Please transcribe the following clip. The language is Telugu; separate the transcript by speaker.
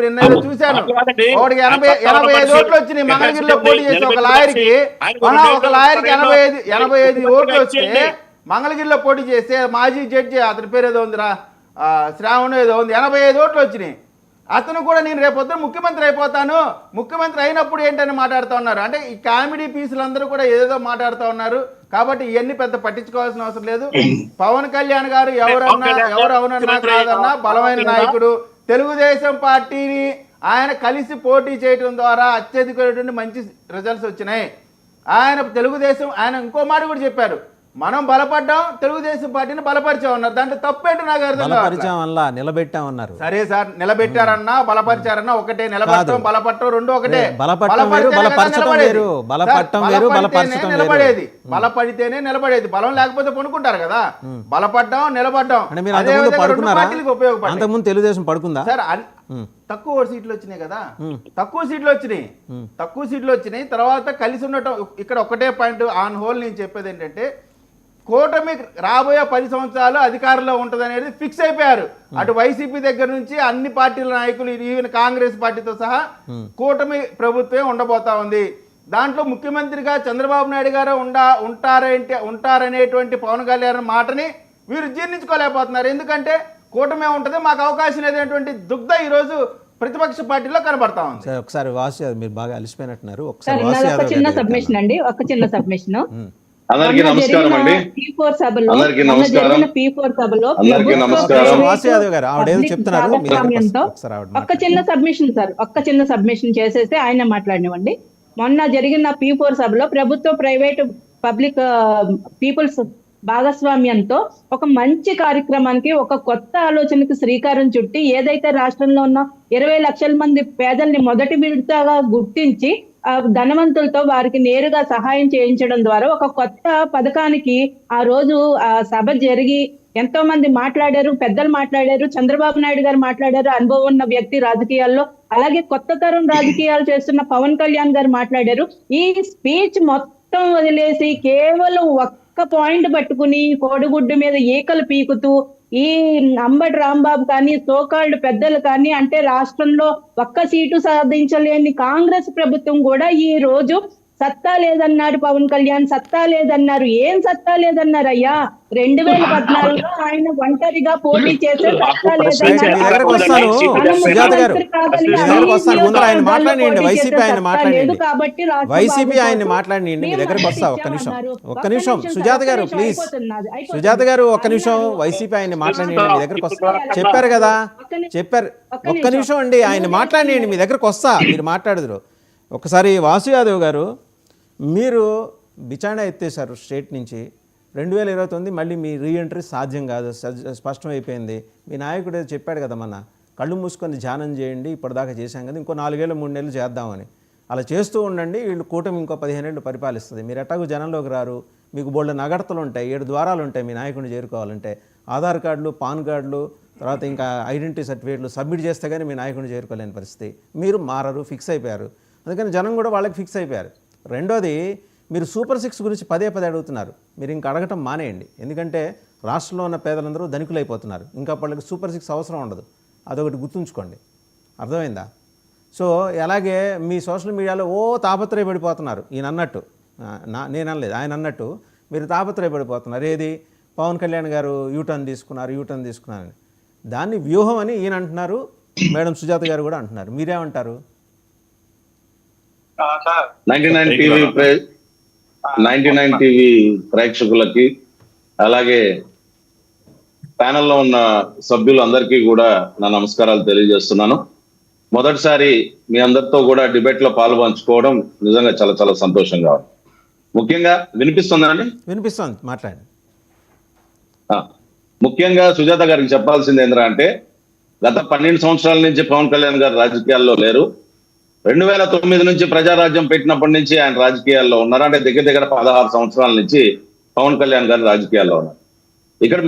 Speaker 1: వైసీపీ నిన్న చూశాను. ఒకటికి 85 ఓట్లు వచ్చినాయి మంగళగిరిలో పోటీ చేసి ఒక లాయర్కి 85 ఓట్లు వస్తే మంగళగిరిలో పోటీ చేస్తే మాజీ జడ్జి అతని పేరు ఏదో ఉందిరా శ్రావణ్ ఏదో ఉంది 85 ఓట్లు వచ్చినాయి. అతను కూడా నేను రేపొద్దున ముఖ్యమంత్రి అయిపోతాను, ముఖ్యమంత్రి అయినప్పుడు ఏంటని మాట్లాడుతూ ఉన్నారు. అంటే ఈ కామెడీ పీసులందరూ కూడా ఏదో మాట్లాడుతూ ఉన్నారు. కాబట్టి ఇవన్నీ పెద్ద పట్టించుకోవాల్సిన అవసరం లేదు. పవన్ కళ్యాణ్ గారు ఎవరు అవునన్నా కాదన్నా బలమైన నాయకుడు. తెలుగుదేశం పార్టీని ఆయన కలిసి పోటీ చేయడం ద్వారా అత్యధికమైనటువంటి మంచి రిజల్ట్స్ వచ్చినాయి. ఆయన ఇంకో మాట కూడా చెప్పారు, మనం బలపడ్డాం, తెలుగుదేశం పార్టీని బలపరిచామన్నారు. దాంట్లో తప్పేంటో నాకు అర్థం కాదు.
Speaker 2: నిలబెట్టామన్నారు.
Speaker 1: సరే సార్, నిలబెట్టారన్నా బలపరిచారన్నా ఒకటే. నిలబడటం బలపడటం రెండు ఒకటే. నిలబడేది బలపడితేనే నిలబడేది, బలం లేకపోతే పడుకుంటారు కదా. బలపడ్డాం, నిలబడ్డాం.
Speaker 2: అంతకుముందు తెలుగుదేశం పడుకుందా
Speaker 1: సార్? తక్కువ సీట్లు వచ్చినాయి కదా, తక్కువ సీట్లు వచ్చినాయి. తర్వాత కలిసి ఉండటం ఇక్కడ ఒకటే పాయింట్ ఆన్ హోల్. నేను చెప్పేది ఏంటంటే కూటమి రాబోయే 10 సంవత్సరాలు అధికారంలో ఉంటుంది అనేది ఫిక్స్ అయిపోయారు. అటు వైసీపీ దగ్గర నుంచి అన్ని పార్టీల నాయకులు, ఈవెన్ కాంగ్రెస్ పార్టీతో సహా కూటమి ప్రభుత్వమే ఉండబోతా ఉంది. దాంట్లో ముఖ్యమంత్రిగా చంద్రబాబు నాయుడు గారు ఉంటారనేటువంటి పవన్ కళ్యాణ్ మాటని వీరు జీర్ణించుకోలేకపోతున్నారు. ఎందుకంటే కూటమే ఉంటుంది, మాకు అవకాశం లేదనేటువంటి దుగ్ధ ఈరోజు ప్రతిపక్ష పార్టీలో కనబడతా ఉంది.
Speaker 2: ఒకసారి వాసు, మీరు బాగా అలిసిపోయినట్టున్నారు.
Speaker 3: ఒక చిన్న సబ్మిషన్ అండి,
Speaker 4: అందరికీ నమస్కారం అండి. అందరికీ నమస్కారం.
Speaker 3: ఒక్క చిన్న సబ్మిషన్ చేసేస్తే ఆయన మాట్లాడినవ్వండి. మొన్న జరిగిన P4 సభలో ప్రభుత్వ ప్రైవేటు పబ్లిక్ పీపుల్స్ భాగస్వామ్యంతో ఒక మంచి కార్యక్రమానికి, ఒక కొత్త ఆలోచనకి శ్రీకారం చుట్టి ఏదైతే రాష్ట్రంలో ఉన్న 20 లక్షల మంది పేదల్ని మొదటి విడతగా గుర్తించి ధనవంతులతో వారికి నేరుగా సహాయం చేయించడం ద్వారా ఒక కొత్త పథకానికి ఆ రోజు ఆ సభ జరిగి ఎంతో మంది మాట్లాడారు, పెద్దలు మాట్లాడారు, చంద్రబాబు నాయుడు గారు మాట్లాడారు, అనుభవం ఉన్న వ్యక్తి రాజకీయాల్లో. అలాగే కొత్త తరం రాజకీయాలు చేస్తున్న పవన్ కళ్యాణ్ గారు మాట్లాడారు. ఈ స్పీచ్ మొత్తం వదిలేసి కేవలం ఒక్క పాయింట్ పట్టుకుని కోడిగుడ్డు మీద ఈకలు పీకుతూ ఈ అంబటి రాంబాబు కానీ సోకాల్డ్ పెద్దలు కానీ, అంటే రాష్ట్రంలో ఒక్క సీటు సాధించలేని కాంగ్రెస్ ప్రభుత్వం కూడా ఈ రోజు సత్తా లేదన్నాడు పవన్ కళ్యాణ్, సత్తా లేదన్నారు. ఏం సత్తా లేదన్నారు అయ్యా? 2014లో ఆయన ఒంటరిగా పోటీ చేసే సత్తా లేదన్నారు.
Speaker 2: వైసీపీ ఆయన మాట్లాడినండి, మీ దగ్గరకు వస్తా. ఒక్క నిమిషం సుజాత గారు ప్లీజ్. సుజాత గారు ఒక్క నిమిషం, వైసీపీ ఆయన మాట్లాడినండి, మీ దగ్గరకు వస్తా. చెప్పారు కదా, చెప్పారు. ఒక్క నిమిషం అండి, ఆయన మాట్లాడినండి, మీ దగ్గరకు వస్తా. మీరు మాట్లాడదురు. ఒకసారి వాసు యాదవ్ గారు, మీరు బిచానా ఎత్తేసారు స్టేట్ నుంచి. 2029 మళ్ళీ మీ రీఎంట్రీ సాధ్యం కాదు, స్పష్టమైపోయింది. మీ నాయకుడు ఏదో చెప్పాడు కదా, మన కళ్ళు మూసుకొని ధ్యానం చేయండి, ఇప్పటిదాకా చేశాం కదా, ఇంకో 4 ఏళ్ళు 3 నెలలు చేద్దామని. అలా చేస్తూ ఉండండి, వీళ్ళు కూటమి ఇంకో 15 ఏళ్ళు పరిపాలిస్తుంది. మీరు ఎట్టాగు జనంలోకి రారు, మీకు బోల్డ్ నగడతలు ఉంటాయి, 7 ద్వారాలు ఉంటాయి మీ నాయకుడిని చేరుకోవాలంటే. ఆధార్ కార్డులు, పాన్ కార్డులు, తర్వాత ఇంకా ఐడెంటిటీ సర్టిఫికేట్లు సబ్మిట్ చేస్తే కానీ మీ నాయకుడిని చేరుకోలేని పరిస్థితి. మీరు మారరు, ఫిక్స్ అయిపోయారు. అందుకని జనం కూడా వాళ్ళకి ఫిక్స్ అయిపోయారు. రెండోది, మీరు సూపర్ 6 గురించి పదే అడుగుతున్నారు. మీరు ఇంకా అడగటం మానేయండి. ఎందుకంటే రాష్ట్రంలో ఉన్న పేదలందరూ ధనికులైపోతున్నారు. ఇంకా వాళ్ళకి సూపర్ 6 అవసరం ఉండదు. అదొకటి గుర్తుంచుకోండి, అర్థమైందా? సో అలాగే మీ సోషల్ మీడియాలో తాపత్రయపడిపోతున్నారు. ఈయన అన్నట్టు, నేను అనలేదు, ఆయన అన్నట్టు మీరు తాపత్రయపడిపోతున్నారు. ఏది, పవన్ కళ్యాణ్ గారు యూటర్న్ తీసుకున్నారని. దాన్ని వ్యూహం అని ఈయన అంటున్నారు, మేడం సుజాత గారు కూడా అంటున్నారు. మీరేమంటారు?
Speaker 4: 99 టీవీ ప్రేక్షకులకి, అలాగే ప్యానెల్లో ఉన్న సభ్యులందరికీ కూడా నా నమస్కారాలు తెలియజేస్తున్నాను. మొదటిసారి మీ అందరితో కూడా డిబేట్ లో పాల్పంచుకోవడం నిజంగా చాలా చాలా సంతోషంగా ఉంది. ముఖ్యంగా వినిపిస్తుందండి?
Speaker 2: వినిపిస్తుంది, మాట్లాడండి.
Speaker 4: ముఖ్యంగా సుజాత గారికి చెప్పాల్సింది ఏంటంటే, గత 12 సంవత్సరాల నుంచి పవన్ కళ్యాణ్ గారు రాజకీయాల్లో లేరు. 2009 నుంచి ప్రజారాజ్యం పెట్టినప్పటి నుంచి ఆయన రాజకీయాల్లో ఉన్నారు. అంటే దగ్గర 16 సంవత్సరాల నుంచి పవన్ కళ్యాణ్ గారు రాజకీయాల్లో ఉన్నారు. ఇక్కడ